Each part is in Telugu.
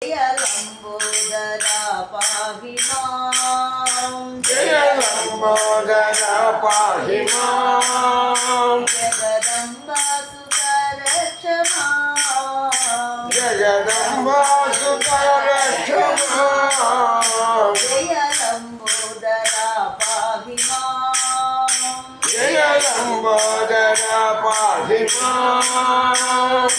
జయ లంబోదర పాహి మాం జయ లంబోదర పాహి మాం జగదంబా సుతరక్ష మాం జగదంబా సుతరక్ష మాం జయ లంబోదర పాహి మాం జయ లంబోదర పాహి మాం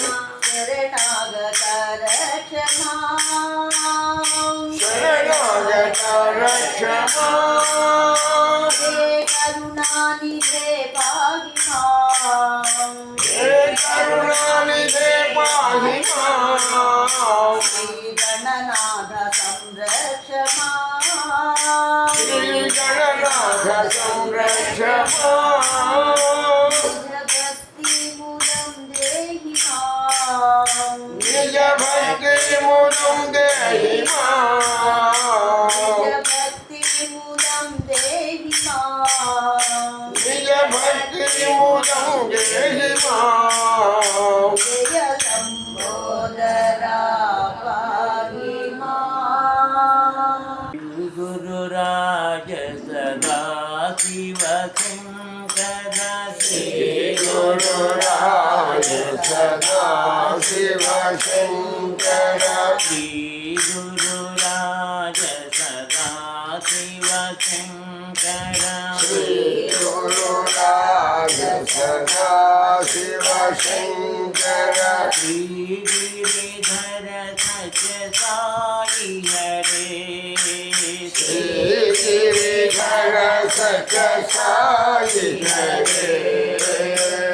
శరణాగత రక్ష మాం శరణాగత రక్ష మాం హే కరుణానిధే పాహి మాం హే కరుణానిధే పాహి మాం శ్రీ గణనాథ సంరక్ష మాం శ్రీ గణనాథ సంరక్ష మాం నిజ భక్తి మూలం దేహి మాం నిజ భక్తి మూలం దేహి మాం నిజ భక్తి మూలం దేహి నిజ భక్తి మూలం దేహి మాం మాం జయ లంబోదర పాహి మాం గురురాజ సదా శివ శంకర శ్రీ గురురాజ సదా శివ శంకర శ్రీ గురురాజ సదా శివ శంకర శ్రీ గురురాజ సదా శివ శంకర శ్రీ గిరిధర సత్య సాయి హరే శ్రీ గిరిధర సత్య సాయి హరే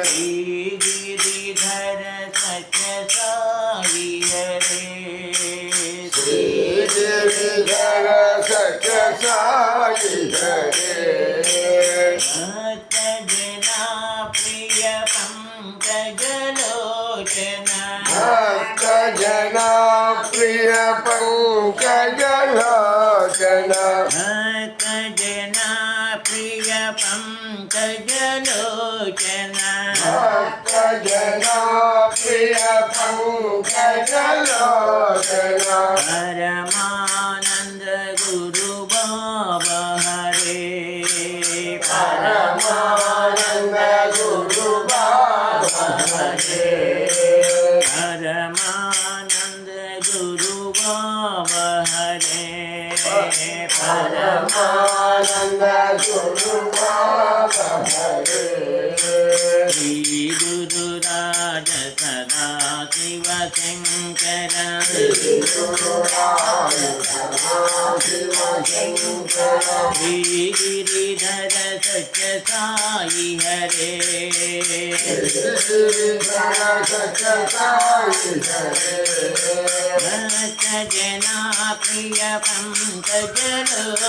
శ్రీ గిరిధర సత్య సాయి హరే శ్రీ గిరిధర సత్య సాయి హరే భక్త జనా ప్రియ పంకజలోచన భక్త జనా ప్రియ పంకజలోచన భక్త జనా ప్రియ పంకజలోచన భక్త జనా ప్రియ పంకజలోచన పరమానంద గురు బాబా హరే పరమానంద గురు బాబా హరే పరమానంద గురు బాబా హరే పరమానంద గురు బాబా హరే శ్రీ గురురాజ సదా శివ శంకర శ్రీ గిరిధర సత్య సాయి హరే భక్త జనా ప్రియ పంకజలోచన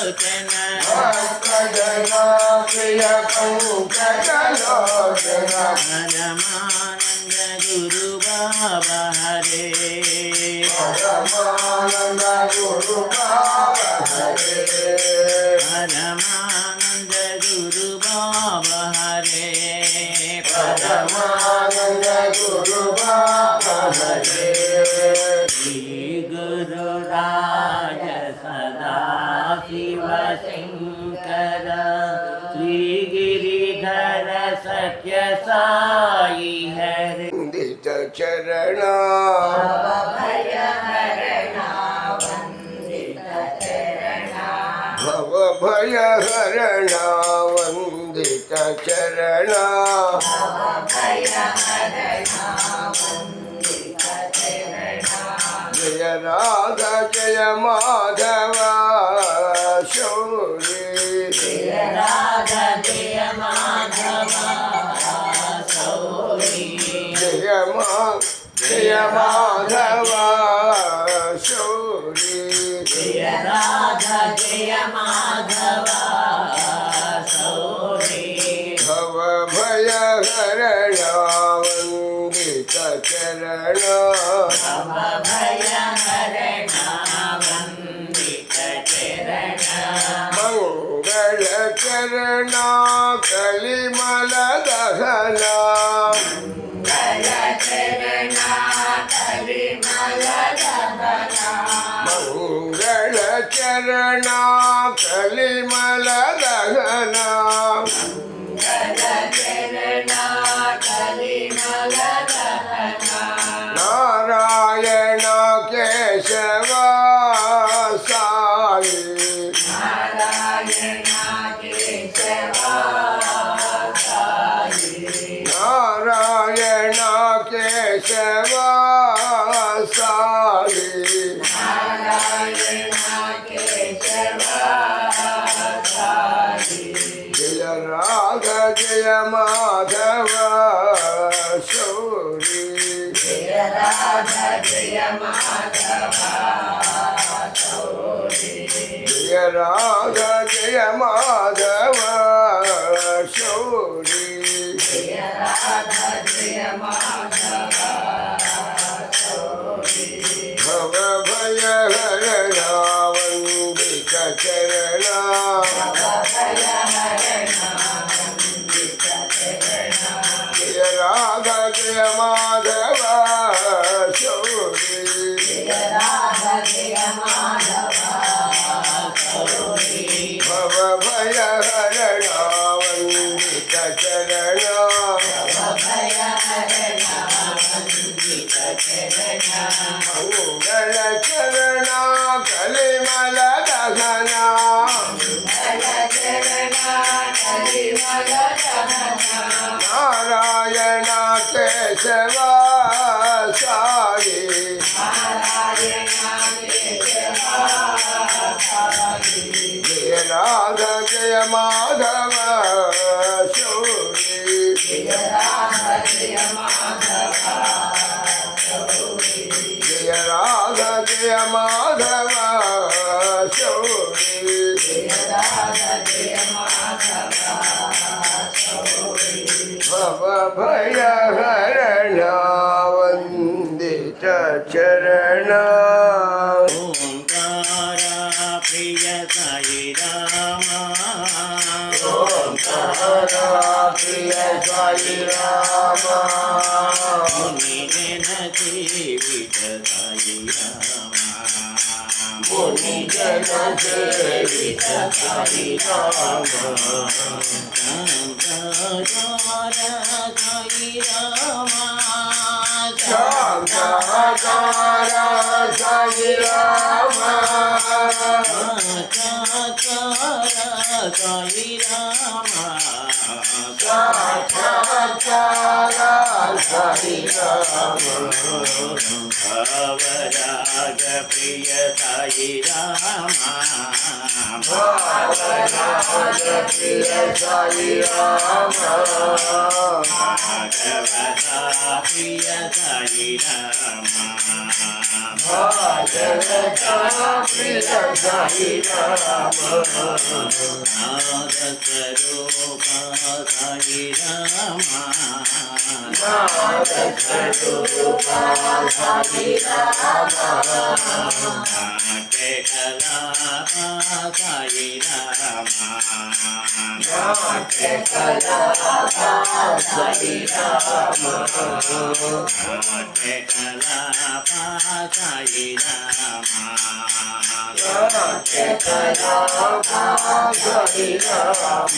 పరమానంద గురు బాబా హరే పరమానంద గురు బాబా హరే పరమానంద గురు బాబా హరే పరమానంద గురు బాబా హరే శ్రీ గురురాజ సదా శివ శంకర శ్రీ గిరిధర సత్య సాయి హరే వందిత చరణ భవ భయ హరణ వందిత చరణ జయ రాధ జయ మాధవ శౌరి రాధా జయ మాధవ సౌరి జయ మాధవ శౌరి జయ రాధా జయ మాధవ సౌరి భవ భయ హరణ వందిత చరణ భవ భయ హరణ వందిత చరణ మంగళ చరణ కలిమల దహన మంగళ చరణ కలిమల దహన చరణ కలిమల దహన చరణ కలిమల దహన నారాయణ కేశవ సాయి నారాయణ కేశవ సాయి నారాయణ కేశవ సాయి నారాయణ కేశవ సాయి జయ రాధ జయ మాధవ శౌరి జయ రాధ జయ మాధవ శౌరి జయ రాధ జయ మాధవ శౌరి జయ రాధ జయ మాధవ శౌరి భవ భయ హరణ వందిత చరణ భయ హరణ వందిత చరణ జయ రాధ జయ మాధవ శౌరి జయ రాధ జయ మాధవ శౌరి భవ భయ హరణ వందిత చరణ భయ హరణ వందిత చరణ మంగళ చరణ కలిమల దహన మంగళ చరణ కలిమల దహన నారాయణ కేశవ సాయి నారాయణ కేశవ సాయి జయ రాధ జయ మాధవ శౌరి జయ రాధ జయ మాధవ శౌరి జయ రాధ జయ మాధవ శౌరి జయ రాధ జయ మాధవ శౌరి భవ భయ హరణ వందిత చరణ ఓంకార ప్రియ సాయి రామ ఓంకార ప్రియ సాయి రామ ముని జన జీవిత సాయి రామ ముని జన సేవిత సాయి రామ సాయి రామ శాంతాకార సాయి రామ సాయి రామ శాంతాకార సాయి రామ భవరాగ ప్రియ సాయి రామ భావరాజ ప్రియ సాయి రామ భాగవత ప్రియ సాయి రామ భాగవత ప్రియ సాయి రామ నాద స్వరూప సాయి రామ నాద స్వరూప సాయి రామ నాట్య కలాప సాయి రామ నాట్య కలాప సాయి రామ నాట్య కలాప సాయి రామ నాట్య కలాప సాయి రామ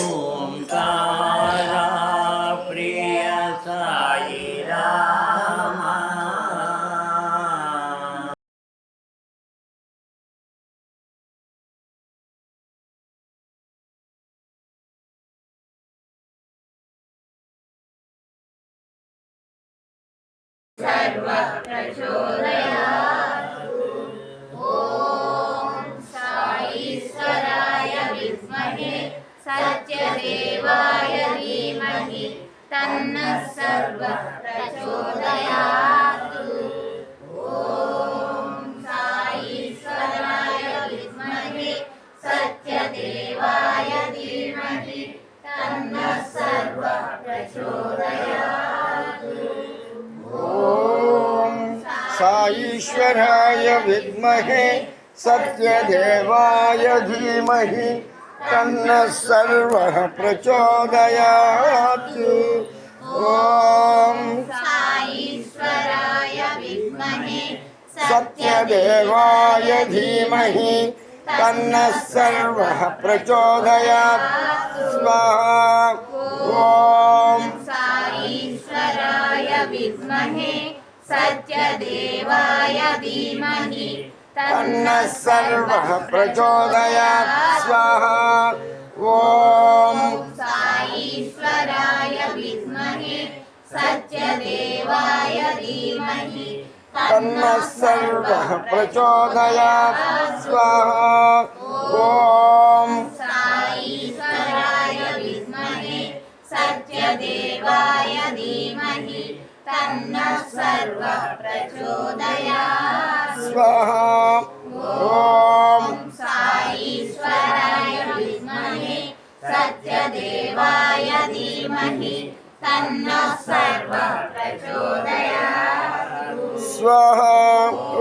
ఓంకార ప్రియ సాయి రామ सर्व प्रचोदयात् ॐ साईश्वराय विद्महे सत्यदेवाय धीमहि तन्नः सर्व प्रचोदयात् ॐ साईश्वराय विद्महे सत्यदेवाय धीमहि तन्नः सर्व प्रचोदयात् साईश्वराय विद्महे सत्यदेवाय धीमहि तन्नः सर्वः प्रचोदयात् ॐ साईश्वराय विद्महे सत्य सत्यदेवाय धीमहि तन्नः सर्वः प्रचोदयात् स्वाहा ॐ साईश्वराय विद्महे सत्यदेवाय धीमहि तन्नः सर्वः प्रचोदयात् स्वाहा ॐ साईश्वराय विद्महे सत्यदेवाय धीमहि तन्नः सर्वः प्रचोदयात् स्वाहा ॐ साईश्वराय विद्महे सत्यदेवाय धीमहि तन्नः सर्वः प्रचोदयात् स्वाहा ॐ साईश्वराय विद्महे सत्यदेवाय धीमहि तन्नः सर्वः प्रचोदयात् स्वाहा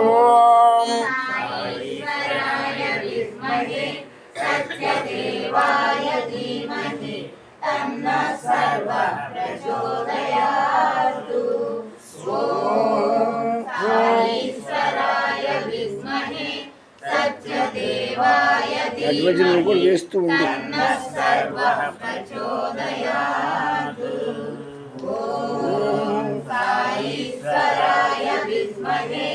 ॐ साईश्वराय विद्महे सत्यदेवाय धीमहि तन्नः सर्वः प्रचोदयात् साईश्वराय विद्महे सत्यदेवाय धीमहि వేస్తూ ఉంది तन्नः सर्वः प्रचोदयात् साईश्वराय विद्महे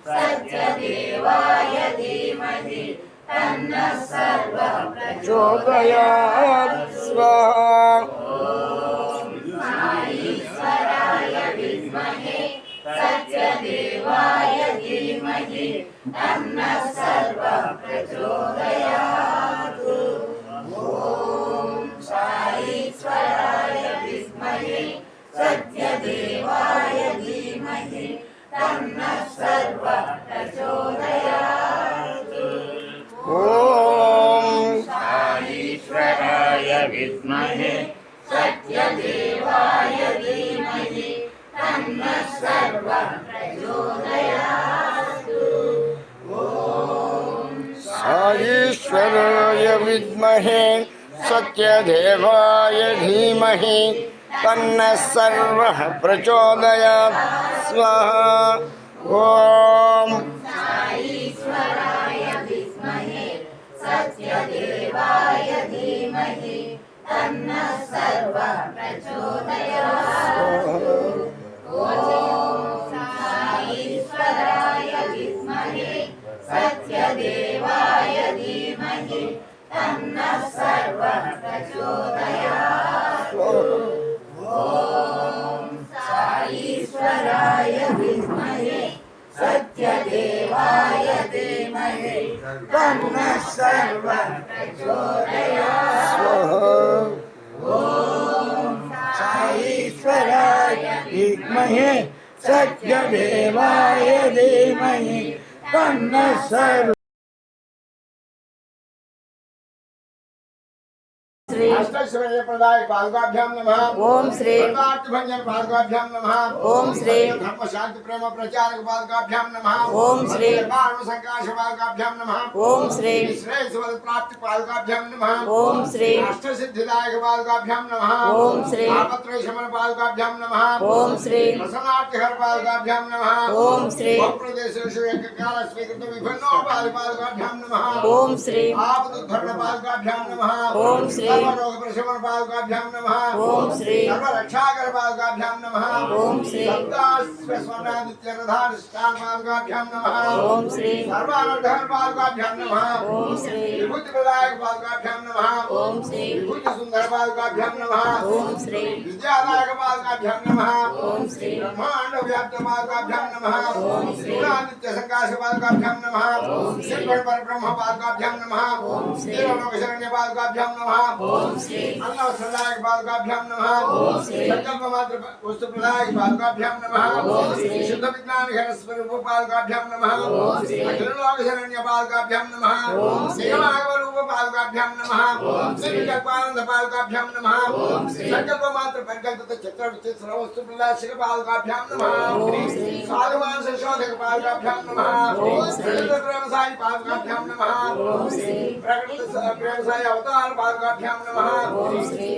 सत्यदेवाय धीमहि तन्नः सर्वः प्रचोदयात् स्वाहा साईश्वराय विद्महे सत्यदेवाय धीमहि तन्नः सर्वः प्रचोदयात् साईश्वराय विद्महे सत्यदेवाय धीमहि तन्नः सर्वः प्रचोदयात् ॐ ईश्वराय विद्महे सत्यदेवाय धीमहि तन्नः सर्वः प्रचोदयात् साईश्वराय विद्महे सत्यदेवाय धीमहि तन्नः सर्वः प्रचोदयात् स्वाहा ॐ साईश्वराय विद्महे सत्यदेवाय धीमहि तन्नः सर्वः प्रचोदयात् साईश्वराय विद्महे सत्यदेवाय धीमहि तन्नः सर्वः प्रचोदयात् साईश्वराय विद्महे सत्यदेवाय धीमहि तन्नः सर्वः प्रचोदयात् साईश्वराय विद्महे सत्यदेवाय धीमहि तन्नः सर्वः अष्टैश्वर्यप्रदाय पादुकाभ्यां नमः ओम श्री सर्वार्थभञ्जन पादुकाभ्यां नमः ओम श्री धर्म शांति प्रेम प्रचारक पादुकाभ्यां नमः ओम श्री धर्माणु संकाश पादुकाभ्यां नमः ओम श्री श्रेय सुवल प्राप्ति पादुकाभ्यां नमः ओम श्री अष्ट सिद्धिदायक पादुकाभ्यां नमः ओम श्री आपत्रय शमन पादुकाभ्यां नमः ओम श्री प्रसन्नार्तिहर पादुकाभ्यां नमः ओम श्री बहुप्रदेशेषु एककाल स्वीकृत विभिन्नो पादुकाभ्यां नमः ओम श्री आपदुद्धरण पादुकाभ्यां नमः ओम श्री सर्वरोग प्रशमन पादुकाभ्यां नमः ओम श्री सर्वरक्षाकर पादुकाभ्यां नमः ओम श्री स्वर्णादित्यरधानिष्ठान पादुकाभ्यां नमः ओम श्री सर्वानर्धन पादुकाभ्यां नमः ओम श्री विभूति प्रदायक पादुकाभ्यां नमः ओम श्री विभूति सुंदर पादुकाभ्यां नमः ओम श्री विद्यादायक पादुकाभ्यां नमः ओम श्री ब्रह्मांड व्याप्त पादुकाभ्यां नमः ओम श्री गुणादित्य संकाश पादुकाभ्यां नमः ओम श्री श्रीगण परब्रह्म पादुकाभ्यां नमः ओम श्री देवलोक शरण्य पादुकाभ्यां नमः ओम श्री अन्नवस्त्रदायक पादुकाभ्यां नमः ओम श्री संकल्प मात्र वस्तु प्रदायक पादुकाभ्यां नमः ओम श्री शुद्ध विज्ञान घन स्वरूप पादुकाभ्यां नमः ओम श्री अखिल लोक शरण्य पादुकाभ्यां नमः ओम श्री देवागम रूप पादुकाभ्यां नमः ओम श्री निर्विकल्पानंद पादुकाभ्यां नमः ओम श्री संकल्प मात्र परिकल्पित चित्रवृत्ति सर्वस्तु प्रदाशिक पादुकाभ्यां नमः ओम श्री साधुमान संशोधक पादुकाभ्यां नमः ओम श्री प्रेमसाई पादुकाभ्यां नमः ओम श्री प्रकट प्रेमसाई अवतार पादुकाभ्यां नमः ओम श्री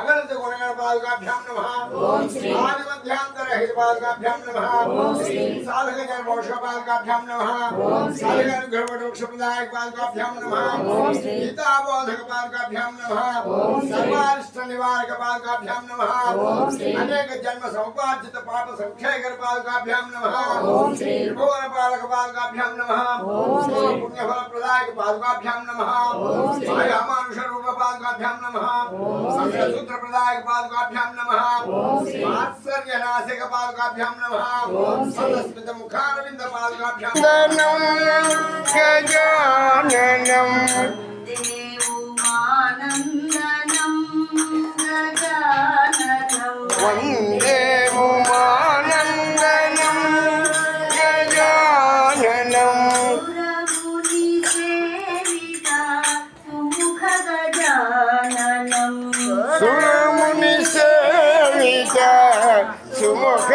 अगणित गुणगण पादुकाभ्यां नमः। ओम श्री आदिमध्यांतर हित पादुकाभ्यां नमः। ओम श्री साधक जन मोक्ष पादुकाभ्यां नमः। ओम श्री साधक जन घर वटोक्ष प्रदायक पादुकाभ्यां नमः। ओम श्री गीता बोधक पादुकाभ्यां नमः। ओम श्री सर्वारिष्ट निवारक पादुकाभ्यां नमः। ओम श्री अनेक जन्म समुपार्जित पाप संक्षयकर पादुकाभ्यां नमः। ओम श्री त्रिभुवन पालक पादुकाभ्यां नमः। ओम श्री पुण्यफल प्रदायक पादुकाभ्यां नमः। ओम श्री मायामानुष रूप पादुकाभ्यां नमः। ओम श्री सूत्र प्रदायक पादुकाभ्यां नमः। ओम श्री मात्सर्य नासिक पादुकाभ्यां नमः। ओम श्री समस्मित मुखारविंद पादुकाभ्यां गजाननं वन्दे उमानन्दनं गजाननं सुरमुनिसेविता सुमुख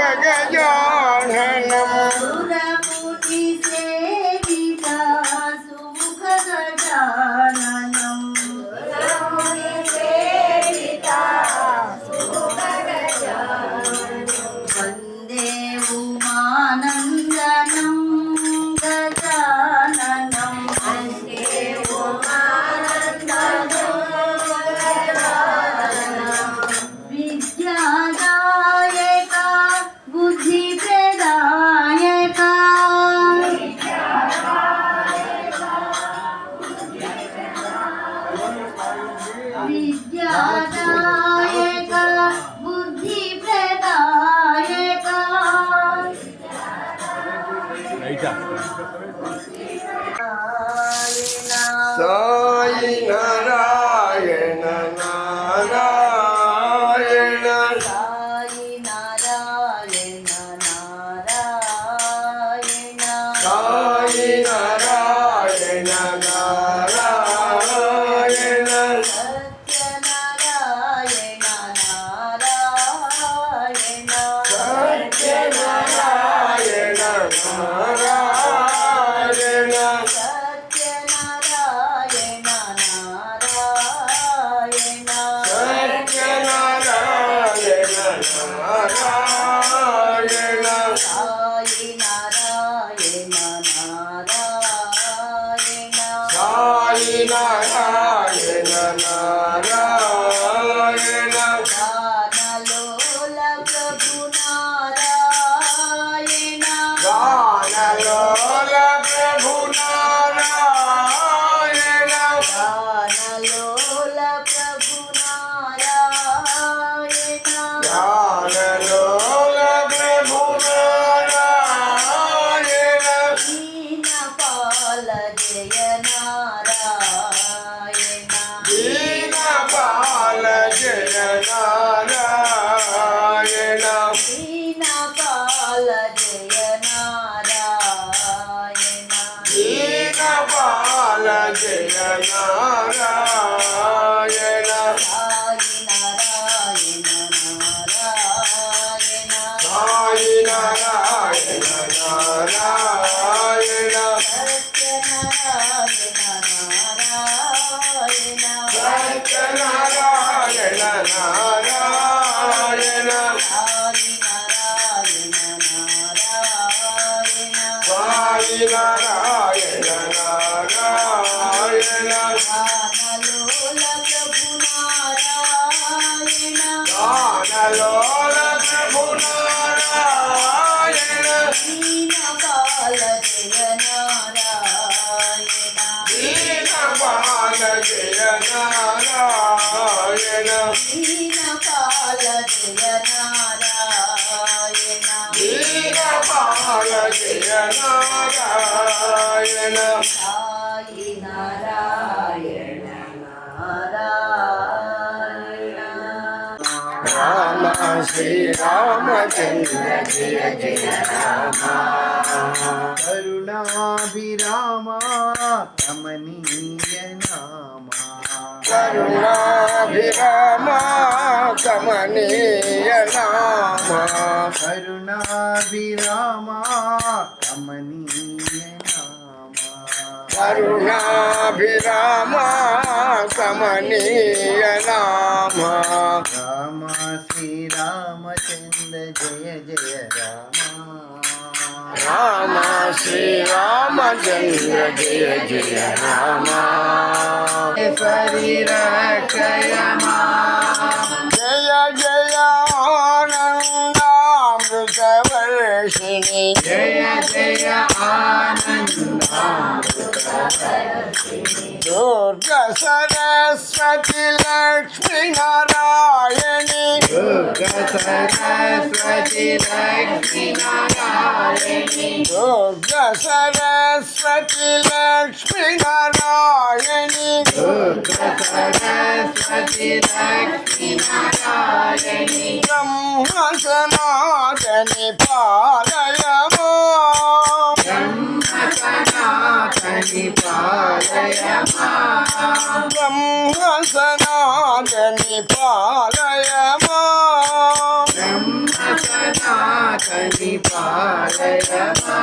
गजाननं वन्दे उमानन्दनं गजाननं वन्दे विद्यादायका बुद्धिप्रदायका विद्यादायका बुद्धिप्रदायका साई नारायण नारायण साई नारायण नारायण साई नारायण नारायण सत्यनारायण नारायण सत्यनारायण नारायण सत्यनारायण नारायण सत्यनारायण नारायण साई नारायण नारायण साई नारायण नारायण गानलोल प्रभु नारायण गानलोल प्रभु नारायण गानलोल प्रभु नारायण गानलोल प्रभु नारायण दीनपाल जय नारायण दीनपाल जय नारायण दीनपाल जय नारायण दीनपाल जय नारायण साई नारायण नारायण साई नारायण नारायण सत्यनारायण सत्यनारायण नारायण साई नारायण नारायण गानलोल प्रभु नारायण गानलोल प्रभु नारायण दीनपाल जय नारायण दीनपाल जय नारायण दीनपाल जय नारायण दीनपाल जय नारायण साई नारायण नारायण राम श्री रामचंद्र जय जय राम करुणाभिरामा कमनीय नामा करुणाभिरामा कमनीय नाम करुणाभिरामा कमनीय नामा करुणाभिरामा कमनीय नाम శ్రీరామచంద్ర జయ జయ రామ రామ శ్రీరామచంద్ర జయ జయ రామ శరీరక్షయ మా జయ జయ ఆనందామృతవర్షిణి జయ జయ దుర్గ సరస్వతి లక్ష్మీ నారాయణి దుర్గ సరస్వతి లక్ష్మీ నారాయణి దుర్గ సరస్వతి లక్ష్మీ నారాయణి దుర్గ సరస్వతి లక్ష్మీ నారాయణి బ్రహ్మ సనాతని పాలయమో బ్రహ్మ సనాతని పాలయ మా బ్రహ్మ సనాతని పాలయమో బ్రహ్మ సనాతని పాలయ మా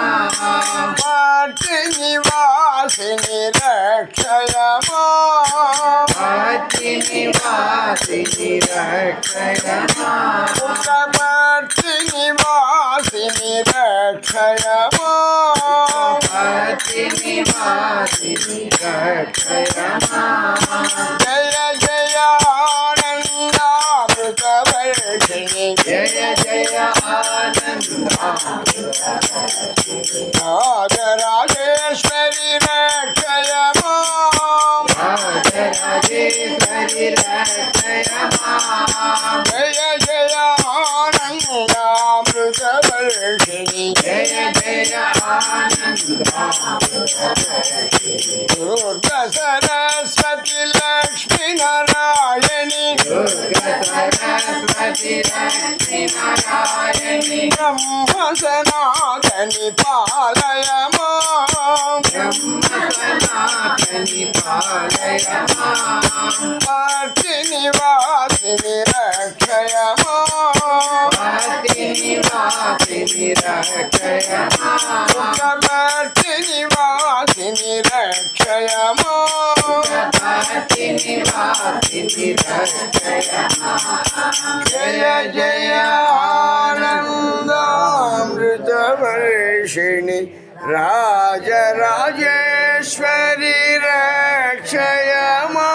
పార్తి నివాసిని రక్షయమో పాతి నివాసిని రక్షయ మా పుట్టపర్తి నివాసిని రక్షయమో పాతి నివాసిని రక్షయ మా జయ జయ ఆనందామృతవర్షిణి జయ జయ రాజరాజేశ్వరి రక్షయమో రాజరాజేశ్వరి రక్షయ మా జయ జయ ఆనందామృతవర్షిణి జయ జయ దుర్గ సరస్వతి లక్ష్మీ నారాయణి దుర్గ సరస్వతి లక్ష్మీ నారాయణి బ్రహ్మ సనాతని పాలయమో బ్రహ్మ సనాతని పాలయ మా పార్తి నివాసిని రక్షయమో పాతి నివాసిని రక్షయ మా పుట్టపర్తి నివాసిని రక్షయమో పాతి నివాసిని రక్షయ మా జయ జయ ఆనందామృతవర్షిణి రాజరాజేశ్వరి రక్షయమా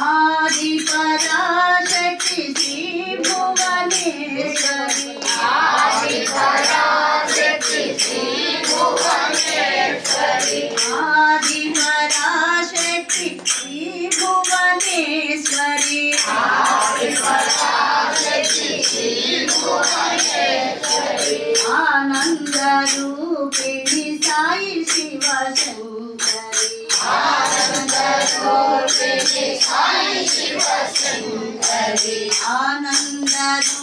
ఆది పరాశక్తి శ్రీ భువనేశ్వరి ఆది పరాశక్తి శ్రీ భువనేశ్వరి ఆది పరాశక్తి శ్రీ భువనేశ్వరి ఆది పరాశక్తి శ్రీ భువనేశ్వరి ఆనంద రూపిణి సాయి శివ శంకరి ఆనంద రూపిణి సాయి శివ శంకరి ఆనంద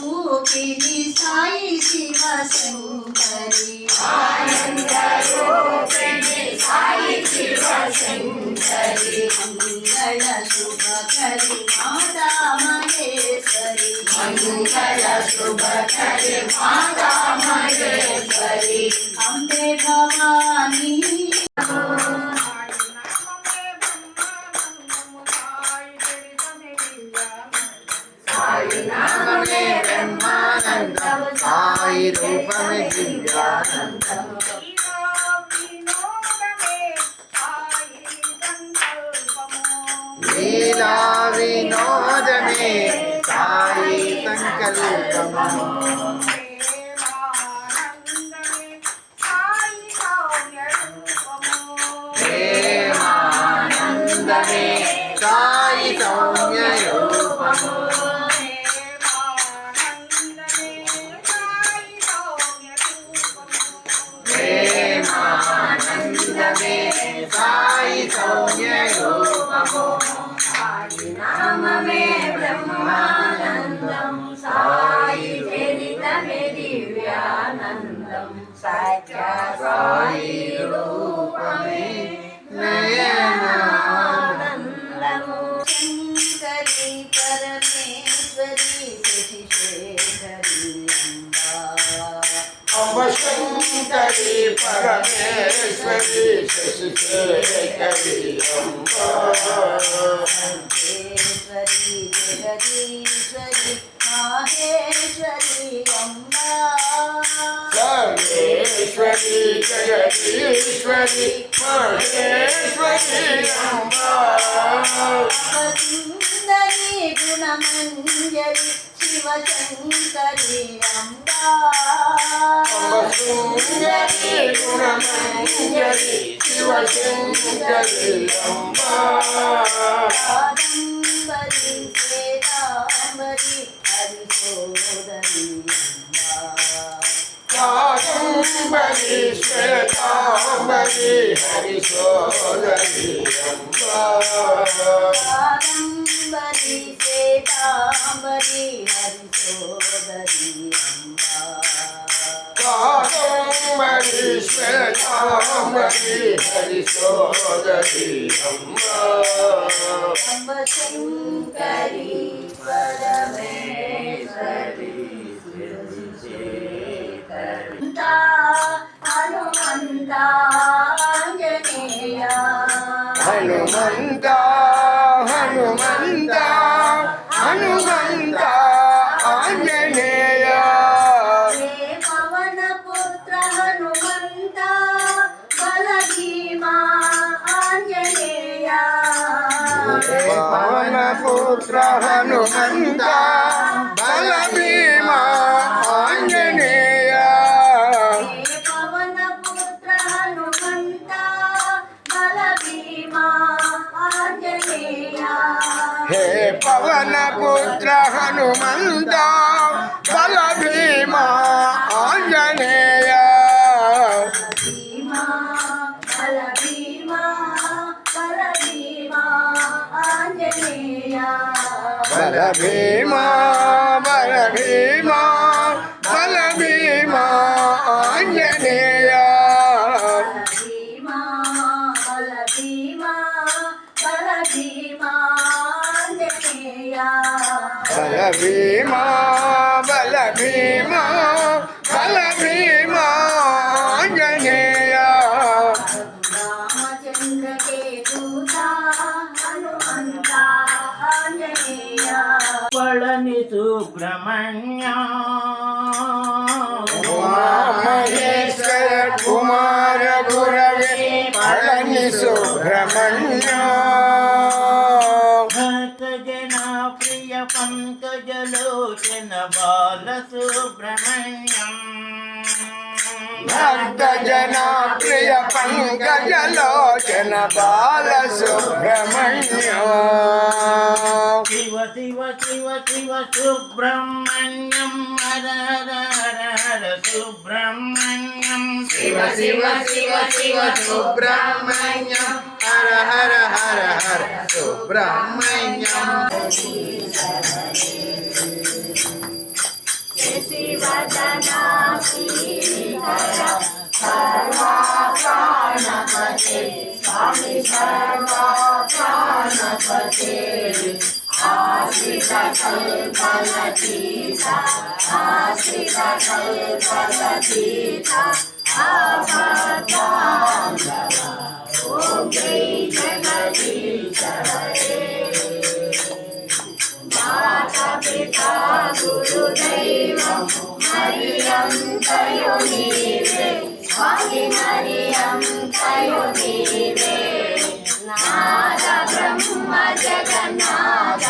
రూపిణి సాయి శివ శంకరి ఆనంద రూపిణి సాయి శివ శంకరి మంగళ శుభకరి మాతా మహేశ్వరి మంగళ శుభకరి మాతా మహేశ్వరి అంబే భవానీ నామమే బ్రహ్మానందం సాయి రూపమే దివ్యానందం లీలా వినోదమే సాయి సంకల్పము ప్రేమానందమే సాయి సౌమ్య రూపము ప్రేమానందమే సాయి సౌమ్య రూపము నామమే బ్రహ్మానందం సాయి చరితమే దివ్యానందం సత్య సాయి రూపమే నయనానందము శంకరి శంకరి పరమేశ్వరి శశిశేఖరి అంబా సర్వేశ్వరి జగదీశ్వరి మాహేశ్వరి అంబా సర్వేశ్వరి జగదీశ్వరి మహేశ్వరి అంబా సుందరి గుణమంజరి శివశంకరి అంబా సుందరి గుణమంజరి శివశంకరి అంబా కాదంబరి శ్వేతాంబరి హరిసోదరి అంబా కాదంబరి శ్వేతాంబరి హరిసోదరి అంబా కాదంబరి శ్వేతాంబరి హరిసోదరి అంబా కాదంబరి శ్వేతాంబరి హరిసోదరి అంబా అంబ శంకరి పరమేశ్వరి హనుమంత ఆంజనేయ హనుమంత హనుమంత హనుమంత ఆంజనేయ హే పవన పుత్ర హనుమంత బల భీమా ఆంజనేయ పవన పుత్ర హనుమంత బల భీమా ఆంజనేయ హే పవన పుత్ర హనుమంత బల భీమా ఆంజనేయ హే పవన పుత్ర హనుమంత బల భీమా ఆంజనేయ భీమా బల భీమా బల భీమా ఆంజనేయ బల భీమా బల భీమా బల భీమా ఆంజనేయ భీమా బల భీమా బల భీమా ఆంజనేయ బల భీమా బల భీమా బల భీమా ఆంజనేయ రామచంద్ర కే దూత హనుమంత ఆంజనేయ పళని సుబ్రహ్మణ్య మహేశ్వర కుమార గురవే పళని సుబ్రహ్మణ్య భక్త జన ప్రియ పంకజలోచన బాల సుబ్రహ్మణ్యం భక్త జన ప్రియ పంకజలోచన బాల సుబ్రహ్మణ్య శివ శివ శివ శివ సుబ్రహ్మణ్యం హర హర హర హర సుబ్రహ్మణ్యం శివ శివ శివ శివ సుబ్రహ్మణ్యం హర హర హర హర సుబ్రహ్మణ్యం శశివదనా శ్రీధర సర్వా ప్రాణపతే స్వామి సర్వా ప్రాణపతే ఆశ్రిత కల్పలతీత ఆశ్రిత కల్పలతీత ఆపదాంతవ ఓం జై జగదీశ హరే మాతా పితా గురుదైవం హరియంతయో నీవే స్వామి హరియంతయో నీవే నాద బ్రహ్మ జగన్నాథ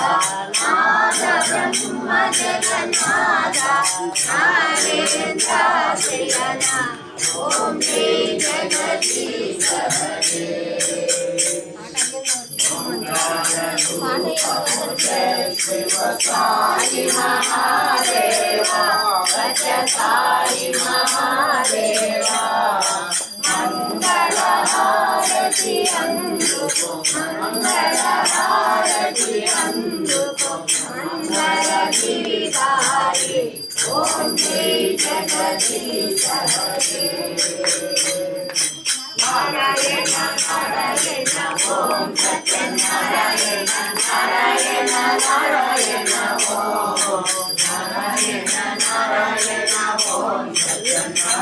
నాద బ్రహ్మ జగన్నాథ నారేంద్ర శయన ఓం శ్రీ జగదీశ హరే సాయి మహాదేవా గజ సాయి మహాదేవా మంగళహారతి అందుకో మంగళహారతి అందుకో మంగళ గిరిధారి ఓం శ్రీ జగదీశ హరే నారాయణ నారాయణ ఓం సత్యనారాయణ నారాయణ నారాయణ ఓం నారాయణ నారాయణ ఓం సత్యనారాయణ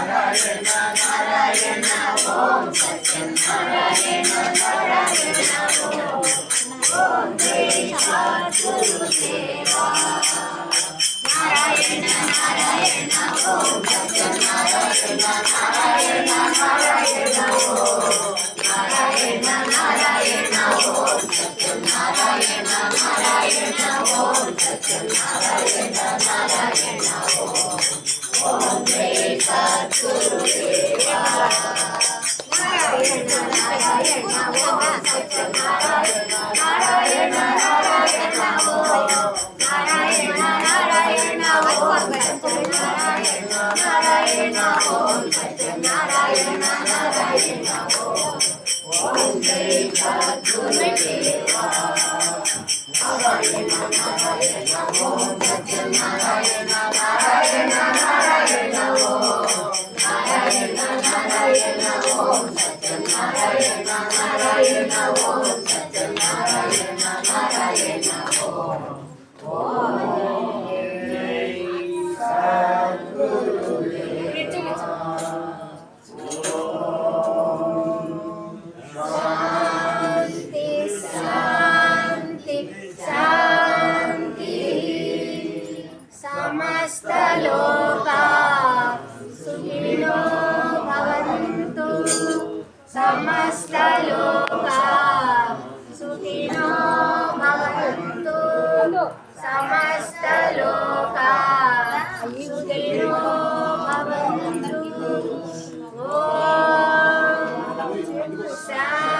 శాంతి శాంతి సమస్త లోకా సుఖినో భవంతు సమస్త లోకా సుఖినో భవంతు సమస్త లోకా సుఖినో భవంతు ఓం శాంతి